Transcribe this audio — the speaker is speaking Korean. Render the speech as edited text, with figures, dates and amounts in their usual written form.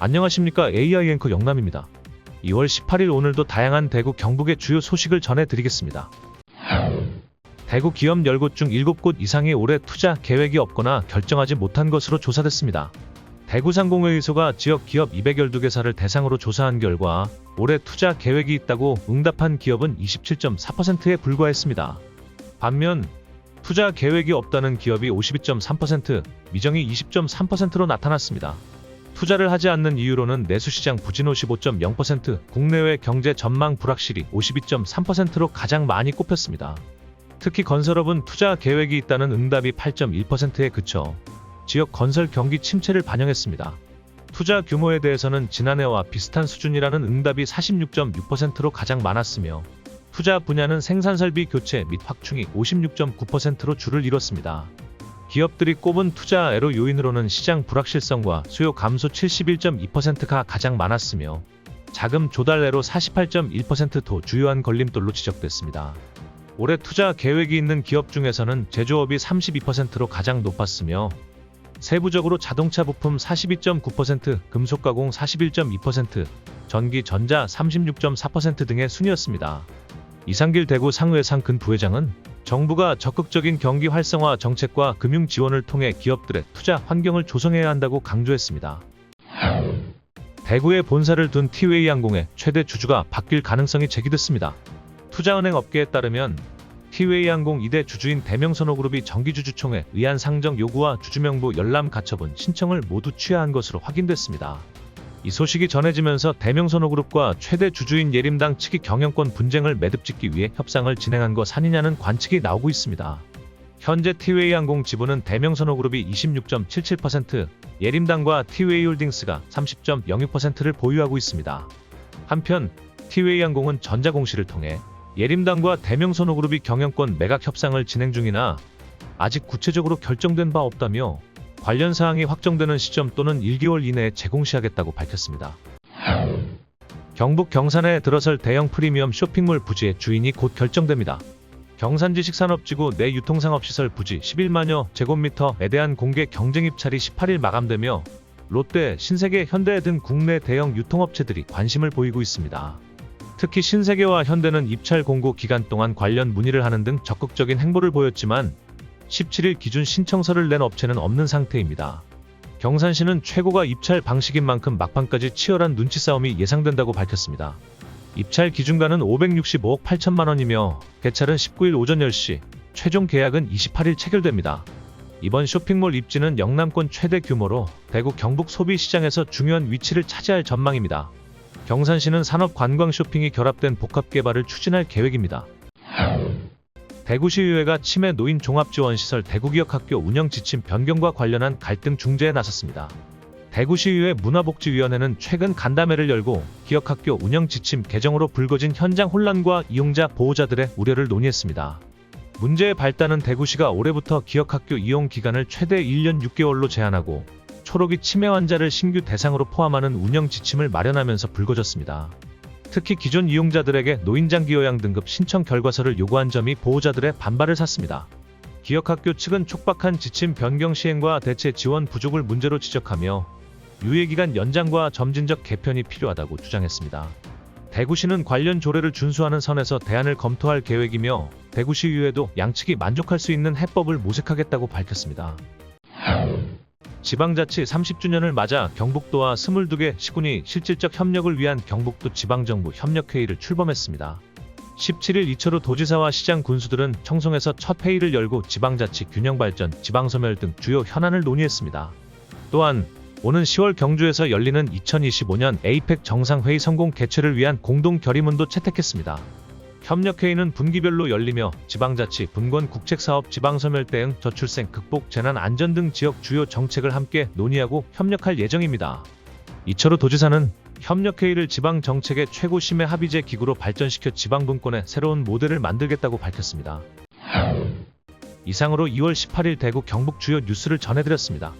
안녕하십니까. AI 앵커 영남입니다. 2월 18일 오늘도 다양한 대구 경북의 주요 소식을 전해드리겠습니다. 대구 기업 10곳 중 7곳 이상이 올해 투자 계획이 없거나 결정하지 못한 것으로 조사됐습니다. 대구상공회의소가 지역 기업 212개사를 대상으로 조사한 결과 올해 투자 계획이 있다고 응답한 기업은 27.4%에 불과했습니다. 반면 투자 계획이 없다는 기업이 52.3%, 미정이 20.3%로 나타났습니다. 투자를 하지 않는 이유로는 내수시장 부진 55.0%, 국내외 경제 전망 불확실히 52.3%로 가장 많이 꼽혔습니다. 특히 건설업은 투자 계획이 있다는 응답이 8.1%에 그쳐 지역 건설 경기 침체를 반영했습니다. 투자 규모에 대해서는 지난해와 비슷한 수준이라는 응답이 46.6%로 가장 많았으며 투자 분야는 생산설비 교체 및 확충이 56.9%로 주를 이뤘습니다. 기업들이 꼽은 투자 애로 요인으로는 시장 불확실성과 수요 감소 71.2%가 가장 많았으며 자금 조달 애로 48.1%도 주요한 걸림돌로 지적됐습니다. 올해 투자 계획이 있는 기업 중에서는 제조업이 32%로 가장 높았으며 세부적으로 자동차 부품 42.9%, 금속가공 41.2%, 전기 전자 36.4% 등의 순이었습니다. 이상길 대구 상회상근 부회장은 정부가 적극적인 경기 활성화 정책과 금융 지원을 통해 기업들의 투자 환경을 조성해야 한다고 강조했습니다. 대구에 본사를 둔 티웨이항공의 최대 주주가 바뀔 가능성이 제기됐습니다. 투자은행 업계에 따르면 티웨이항공 2대 주주인 대명선호그룹이 정기주주총회 의안 상정 요구와 주주명부 열람 가처분 신청을 모두 취하한 것으로 확인됐습니다. 이 소식이 전해지면서 대명선호그룹과 최대 주주인 예림당 측이 경영권 분쟁을 매듭짓기 위해 협상을 진행한 것 아니냐는 관측이 나오고 있습니다. 현재 티웨이항공 지분은 대명선호그룹이 26.77%, 예림당과 티웨이홀딩스가 30.06%를 보유하고 있습니다. 한편 티웨이항공은 전자공시를 통해 예림당과 대명선호그룹이 경영권 매각 협상을 진행 중이나 아직 구체적으로 결정된 바 없다며 관련 사항이 확정되는 시점 또는 1개월 이내에 재공시하겠다고 밝혔습니다. 경북 경산에 들어설 대형 프리미엄 쇼핑몰 부지의 주인이 곧 결정됩니다. 경산지식 산업지구 내 유통상업시설 부지 11만여 제곱미터에 대한 공개 경쟁 입찰이 18일 마감되며 롯데, 신세계, 현대 등 국내 대형 유통업체들이 관심을 보이고 있습니다. 특히 신세계와 현대는 입찰 공고 기간 동안 관련 문의를 하는 등 적극적인 행보를 보였지만 17일 기준 신청서를 낸 업체는 없는 상태입니다. 경산시는 최고가 입찰 방식인 만큼 막판까지 치열한 눈치 싸움이 예상된다고 밝혔습니다. 입찰 기준가는 565억 8천만 원이며 개찰은 19일 오전 10시, 최종 계약은 28일 체결됩니다. 이번 쇼핑몰 입지는 영남권 최대 규모로 대구 경북 소비시장에서 중요한 위치를 차지할 전망입니다. 경산시는 산업 관광 쇼핑이 결합된 복합 개발을 추진할 계획입니다. 대구시의회가 치매 노인 종합지원시설 대구기억학교 운영 지침 변경과 관련한 갈등 중재에 나섰습니다. 대구시의회 문화복지위원회는 최근 간담회를 열고 기억학교 운영 지침 개정으로 불거진 현장 혼란과 이용자 보호자들의 우려를 논의했습니다. 문제의 발단은 대구시가 올해부터 기억학교 이용 기간을 최대 1년 6개월로 제한하고 초록이 치매 환자를 신규 대상으로 포함하는 운영 지침을 마련하면서 불거졌습니다. 특히 기존 이용자들에게 노인장기 요양 등급 신청 결과서를 요구한 점이 보호자들의 반발을 샀습니다. 기억학교 측은 촉박한 지침 변경 시행과 대체 지원 부족을 문제로 지적하며 유예기간 연장과 점진적 개편이 필요하다고 주장했습니다. 대구시는 관련 조례를 준수하는 선에서 대안을 검토할 계획이며 대구시의회도 양측이 만족할 수 있는 해법을 모색하겠다고 밝혔습니다. 지방자치 30주년을 맞아 경북도와 22개 시군이 실질적 협력을 위한 경북도 지방정부 협력회의를 출범했습니다. 17일 이철우 도지사와 시장 군수들은 청송에서 첫 회의를 열고 지방자치 균형발전, 지방소멸 등 주요 현안을 논의했습니다. 또한 오는 10월 경주에서 열리는 2025년 에이펙 정상회의 성공 개최를 위한 공동 결의문도 채택했습니다. 협력회의는 분기별로 열리며 지방자치, 분권, 국책사업, 지방소멸 대응, 저출생, 극복, 재난, 안전 등 지역 주요 정책을 함께 논의하고 협력할 예정입니다. 이철우 도지사는 협력회의를 지방정책의 최고심의 합의제 기구로 발전시켜 지방분권의 새로운 모델을 만들겠다고 밝혔습니다. 이상으로 2월 18일 대구 경북 주요 뉴스를 전해드렸습니다.